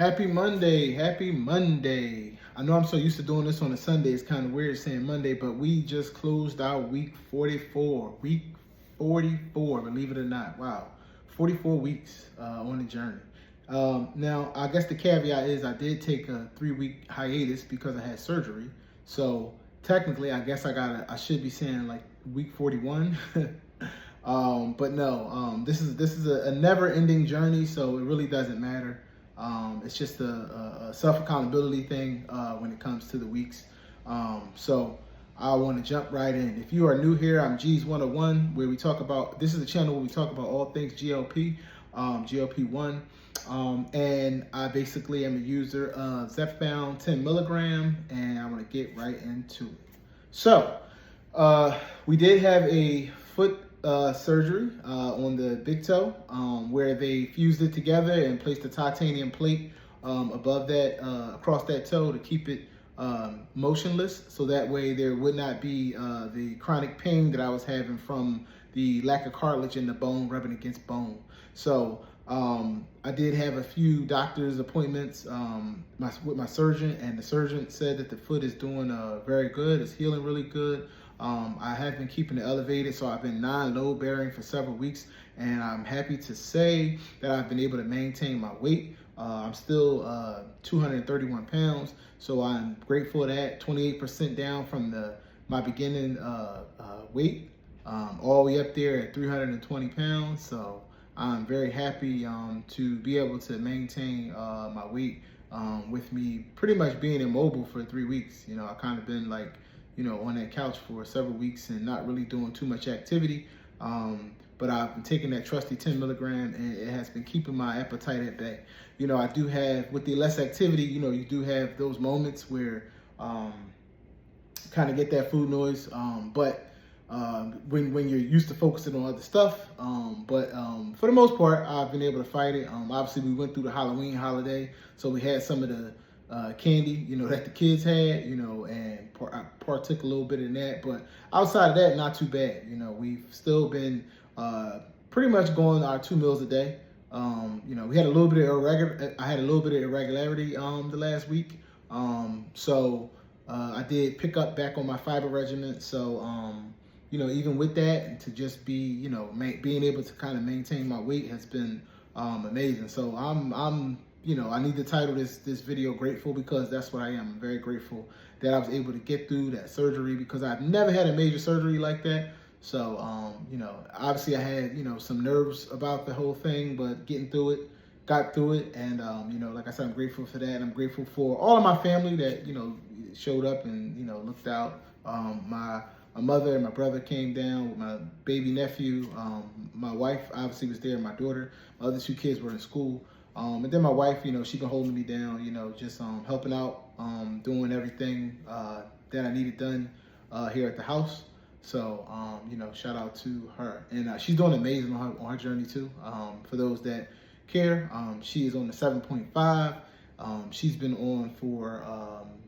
Happy Monday, happy Monday. I know I'm so used to doing this on a Sunday, it's kind of weird saying Monday, but we just closed out week 44. Week 44, believe it or not. Wow. 44 weeks on the journey. Now, I guess the caveat is I did take a 3-week hiatus because I had surgery. So technically, I guess I should be saying like week 41. But no, this is a never-ending journey, so it really doesn't matter. It's just a self-accountability thing when it comes to the weeks. So I want to jump right in. If you are new here, I'm G's 101, where we talk about, this is the channel where we talk about all things GLP, GLP-1. And I basically am a user of Zepbound 10 milligram, and I want to get right into it. So we did have a foot surgery on the big toe, where they fused it together and placed a titanium plate above that, across that toe to keep it motionless, so that way there would not be the chronic pain that I was having from the lack of cartilage in the bone rubbing against bone. So I did have a few doctor's appointments with my surgeon, and the surgeon said that the foot is doing very good. It's healing really good. I have been keeping it elevated, so I've been non-load bearing for several weeks, and I'm happy to say that I've been able to maintain my weight. I'm still 231 pounds, so I'm grateful for that. 28% down from my beginning weight, all the way up there at 320 pounds. So I'm very happy to be able to maintain my weight with me pretty much being immobile for 3 weeks. You know, I kind of been like, on that couch for several weeks and not really doing too much activity. But I've been taking that trusty 10 milligram, and it has been keeping my appetite at bay. I do have, with the less activity, you do have those moments where kind of get that food noise. But when you're used to focusing on other stuff. But for the most part, I've been able to fight it. Obviously, we went through the Halloween holiday, so we had some of the candy, that the kids had, and I partook a little bit in that. But outside of that, not too bad. We've still been pretty much going our 2 meals a day. We had a little bit of I had a little bit of irregularity the last week. So I did pick up back on my fiber regimen. So even with that, and to just be, being able to kind of maintain my weight has been amazing. So I need to title this video "Grateful," because that's what I am. I'm very grateful that I was able to get through that surgery, because I've never had a major surgery like that. So, obviously I had, some nerves about the whole thing, but got through it. And, like I said, I'm grateful for that. I'm grateful for all of my family that, showed up and, looked out. My mother and my brother came down with my baby nephew. My wife obviously was there, my daughter. My other 2 kids were in school. And then my wife, she's been holding me down, just helping out, doing everything that I needed done here at the house. So, shout out to her. And she's doing amazing on her journey too. For those that care, she is on the 7.5. She's been on for,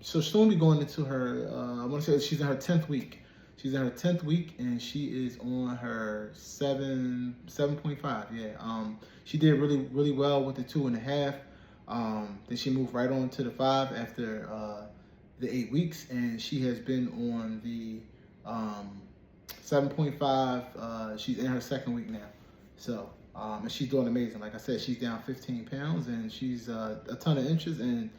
so she'll be going into her, I want to say she's in her 10th week. She's in her 10th week, and she is on her 7.5. Yeah. She did really, really well with the 2.5. Then she moved right on to the 5 after the 8 weeks, and she has been on the 7.5. She's in her 2nd week now. So, and she's doing amazing. Like I said, she's down 15 pounds, and she's a ton of inches, and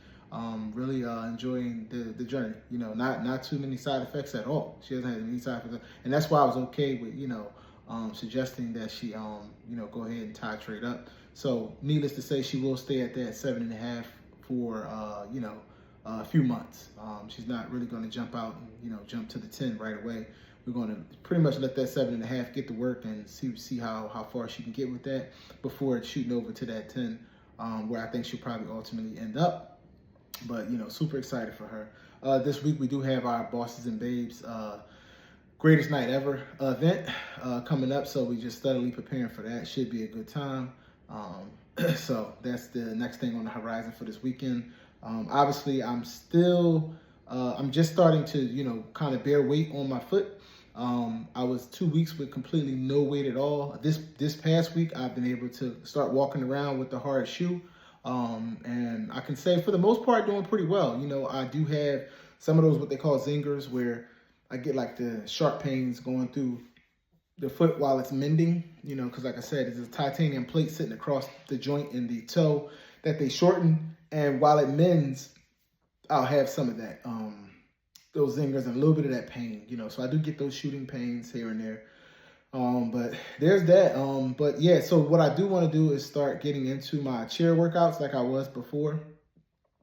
really enjoying the journey. Not too many side effects at all. She hasn't had any side effects, and that's why I was okay with suggesting that she go ahead and titrate up. So needless to say, she will stay at that 7.5 for a few months. She's not really going to jump out and jump to the 10 right away. We're going to pretty much let that 7.5 get to work and see how far she can get with that before it's shooting over to that 10, where I think she'll probably ultimately end up. But super excited for her. This week we do have our Bosses and Babes Greatest Night Ever event coming up, so we just steadily preparing for that. Should be a good time. So that's the next thing on the horizon for this weekend. Obviously, I'm just starting to kind of bear weight on my foot. I was 2 weeks with completely no weight at all. This past week, I've been able to start walking around with the hard shoe. And I can say for the most part, doing pretty well. You know, I do have some of those what they call zingers where I get like the sharp pains going through the foot while it's mending, you know, because like I said, it's a titanium plate sitting across the joint in the toe that they shorten. And while it mends, I'll have some of that, those zingers and a little bit of that pain, you know. So I do get those shooting pains here and there. But there's that. But yeah, so what I do want to do is start getting into my chair workouts like I was before,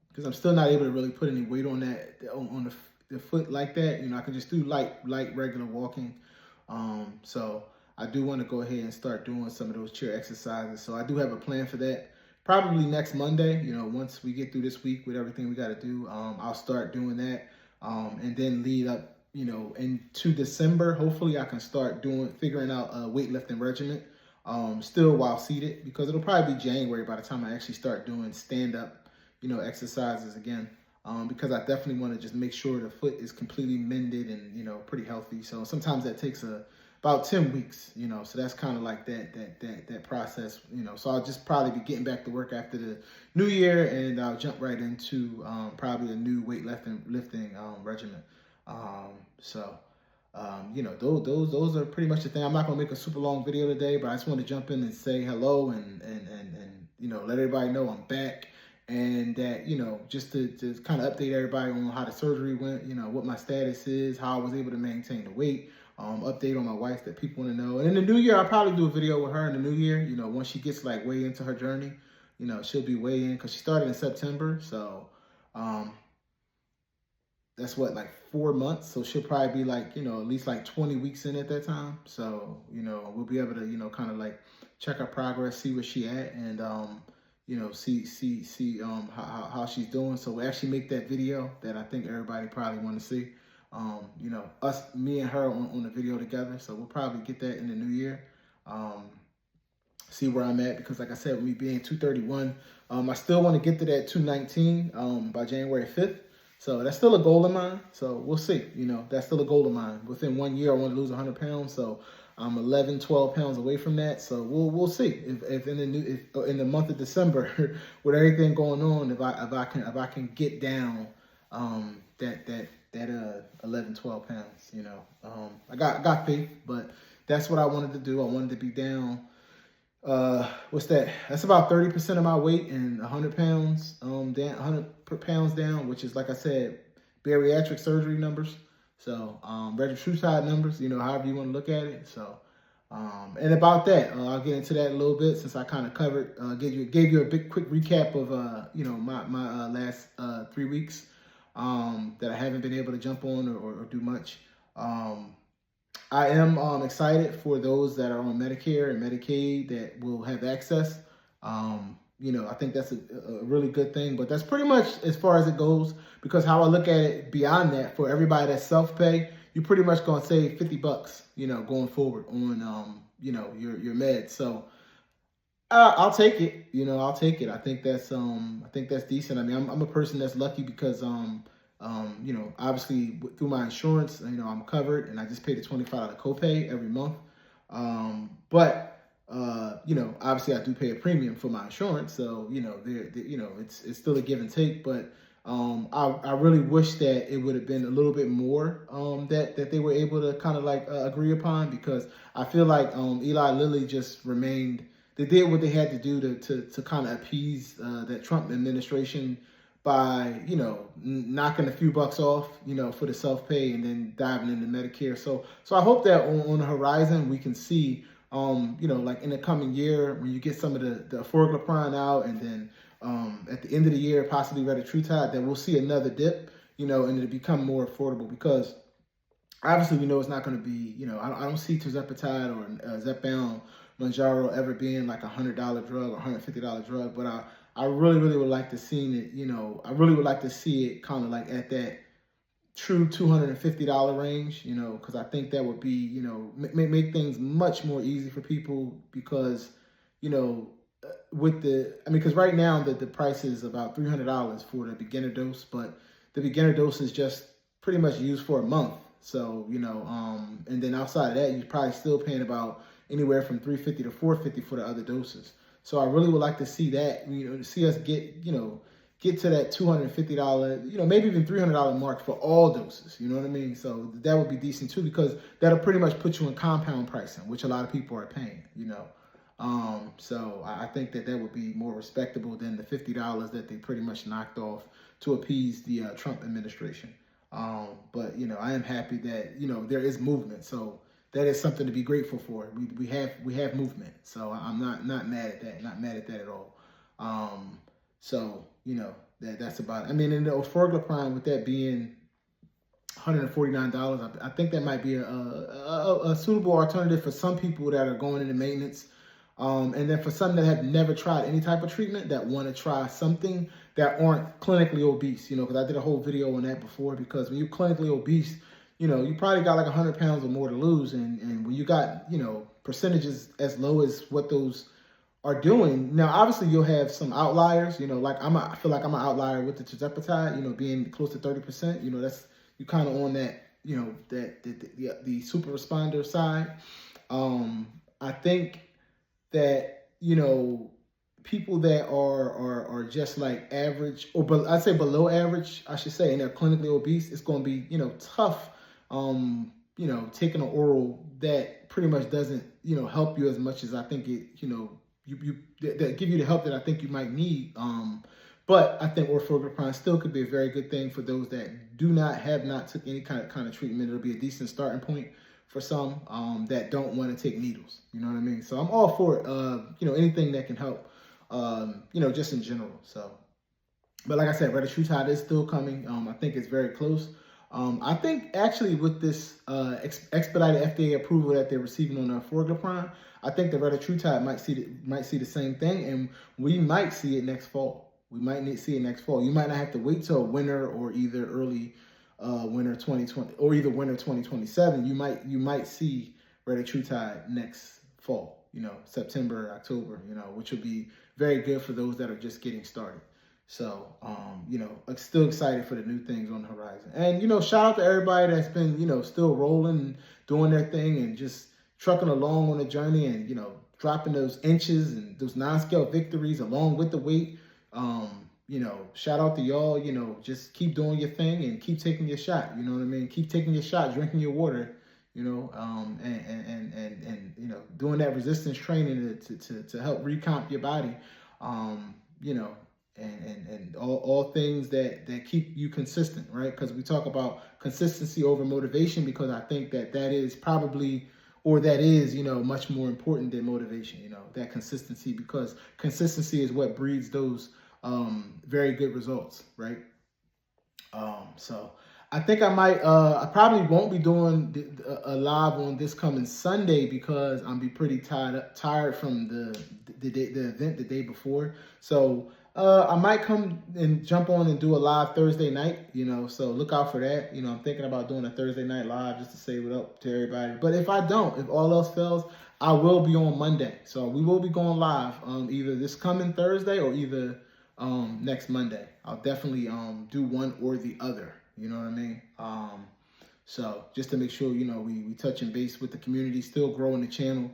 because I'm still not able to really put any weight on that, on the foot like that. You know, I can just do light regular walking. So I do want to go ahead and start doing some of those chair exercises. So I do have a plan for that. Probably next Monday, you know, once we get through this week with everything we got to do, I'll start doing that. And then lead up, you know, into December. Hopefully I can start figuring out a weightlifting regimen, still while seated, because it'll probably be January by the time I actually start doing stand-up, you know, exercises again. Because I definitely want to just make sure the foot is completely mended and, you know, pretty healthy. So sometimes that takes about 10 weeks, you know, so that's kind of like that process, you know. So I'll just probably be getting back to work after the new year, and I'll jump right into probably a new lifting regimen. You know, those are pretty much the thing. I'm not gonna make a super long video today, but I just want to jump in and say hello and you know, let everybody know I'm back. And that, you know, just to kind of update everybody on how the surgery went, you know, what my status is, how I was able to maintain the weight, update on my wife that people want to know. And in the new year, I'll probably do a video with her in the new year, you know, once she gets like way into her journey, you know, she'll be way in, because she started in September. So that's what, like 4 months. So she'll probably be like, you know, at least like 20 weeks in at that time. So, you know, we'll be able to, you know, kind of like check her progress, see where she at, and, you know, see how she's doing. So we actually make that video that I think everybody probably want to see. You know, me and her on the video together. So we'll probably get that in the new year. See where I'm at, because like I said, with me being 231, I still want to get to that 219 by January 5th. So that's still a goal of mine. So we'll see. You know, that's still a goal of mine. Within 1 year, I want to lose 100 pounds. So I'm 11, 12 pounds away from that. So we'll see if in the month of December, with everything going on, if I can get down that 11, 12 pounds. You know, I got faith, but that's what I wanted to do. I wanted to be down. What's that? That's about 30% of my weight and 100 pounds down, 100 pounds down, which is, like I said, bariatric surgery numbers. So retatrutide numbers, you know, however you want to look at it. So and about that, I'll get into that a little bit, since I kind of covered, gave you a quick recap of you know, my last 3 weeks that I haven't been able to jump on or do much. I am excited for those that are on Medicare and Medicaid that will have access. You know, I think that's a really good thing, but that's pretty much as far as it goes, because how I look at it beyond that, for everybody that's self-pay, you're pretty much going to save $50, you know, going forward on, you know, your meds. So I'll take it, you know, I'll take it. I think that's decent. I mean, I'm a person that's lucky because, you know, obviously through my insurance, you know, I'm covered, and I just pay the $25 copay every month. But you know, obviously I do pay a premium for my insurance, so you know, you know, it's still a give and take. But I really wish that it would have been a little bit more that they were able to kind of like agree upon, because I feel like Eli Lilly just remained. They did what they had to do to kind of appease that Trump administration by, you know, knocking a few bucks off, you know, for the self-pay, and then diving into Medicare. So I hope that on the horizon we can see, you know, like in the coming year, when you get some of the Orforglipron out, and then at the end of the year, possibly retatrutide, that we'll see another dip, you know, and it'll become more affordable, because obviously we know it's not going to be, you know, I don't see tirzepatide or Zepbound, Mounjaro ever being like $100 drug or $150 drug, but I really would like to see it, you know, I really would like to see it kind of like at that true $250 range, you know, because I think that would be, you know, make things much more easy for people, because, you know, with I mean, because right now the price is about $300 for the beginner dose, but the beginner dose is just pretty much used for a month. So, you know, and then outside of that, you're probably still paying about anywhere from $350 to $450 for the other doses. So I really would like to see that, to see us get to that $250, maybe even $300 mark for all doses. You know what I mean? So that would be decent too, because that'll pretty much put you in compound pricing, which a lot of people are paying. So I think that would be more respectable than the $50 that they pretty much knocked off to appease the Trump administration. But I am happy that there is movement. So that is something to be grateful for. We have movement. So I'm not mad at that. Not mad at that at all. So that's about it. I mean, and the orforglipron, with that being $149, I think that might be a suitable alternative for some people that are going into maintenance. And then for some that have never tried any type of treatment, that want to try something that aren't clinically obese, because I did a whole video on that before, because when you're clinically obese, you probably got like 100 pounds or more to lose. And when you got, percentages as low as what those are doing, now obviously you'll have some outliers, like I feel like I'm an outlier with the tirzepatide, being close to 30%, that's, you kind of on that, the super responder side. I think that, people that are just like average, or I'd say below average, I should say, and they're clinically obese, it's going to be, tough, taking an oral that pretty much doesn't, help you as much as I think it, that give you the help that I think you might need. But I think orforglipron still could be a very good thing for those that have not took any kind of treatment. It'll be a decent starting point for some that don't want to take needles. You know what I mean? So I'm all for it. Anything that can help, just in general. So, but like I said, retatrutide is still coming. I think it's very close. I think actually with this expedited FDA approval that they're receiving on the orforglipron, I think the retatrutide might see the same thing, and we might see it next fall. We might see it next fall. You might not have to wait till winter or either early winter 2020 or either winter 2027. You might see retatrutide next fall. September, October. Which would be very good for those that are just getting started. So, still excited for the new things on the horizon. And, shout out to everybody that's been, still rolling and doing their thing and just trucking along on the journey and, dropping those inches and those non-scale victories along with the weight. Shout out to y'all, just keep doing your thing and keep taking your shot. You know what I mean? Keep taking your shot, drinking your water, and doing that resistance training to help recomp your body, and all things that keep you consistent, right? Because we talk about consistency over motivation, because I think that is probably, or that is, much more important than motivation, that consistency, because consistency is what breeds those very good results, right? So I think I probably won't be doing a live on this coming Sunday, because I'm be pretty tired from the event the day before. So I might come and jump on and do a live Thursday night, so look out for that. I'm thinking about doing a Thursday night live just to say what up to everybody. But if I don't, if all else fails, I will be on Monday. So we will be going live either this coming Thursday or either next Monday. I'll definitely do one or the other. You know what I mean? So just to make sure, we touching base with the community, still growing the channel,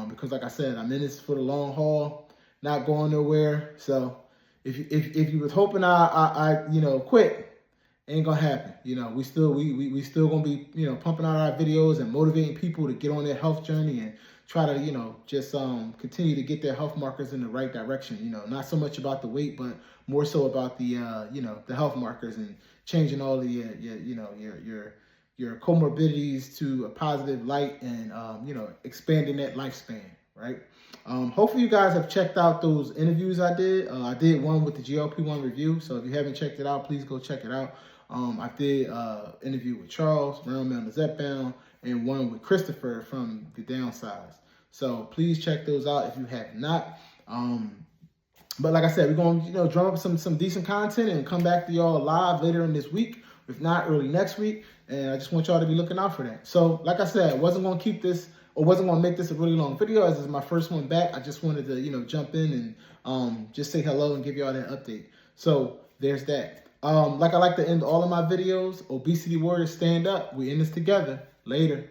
because like I said, I'm in this for the long haul, not going nowhere. So if you was hoping I quit, ain't gonna happen. We still gonna be pumping out our videos and motivating people to get on their health journey and try to just continue to get their health markers in the right direction. Not so much about the weight, but more so about the the health markers and changing all the your comorbidities to a positive light and expanding that lifespan, right? Hopefully you guys have checked out those interviews I did. I did one with the GLP-1 review, so if you haven't checked it out, please go check it out. I did interview with Charles, Realm and Zepbound, and one with Christopher from The Downsize. So please check those out if you have not. But like I said, we're going to drum up some decent content and come back to y'all live later in this week, if not early next week. And I just want y'all to be looking out for that. So like I said, I wasn't going to keep this, or wasn't going to make this a really long video, as this is my first one back. I just wanted to, jump in and just say hello and give y'all that update. So there's that. Like I like to end all of my videos, Obesity Warriors, stand up. We in this together. Later.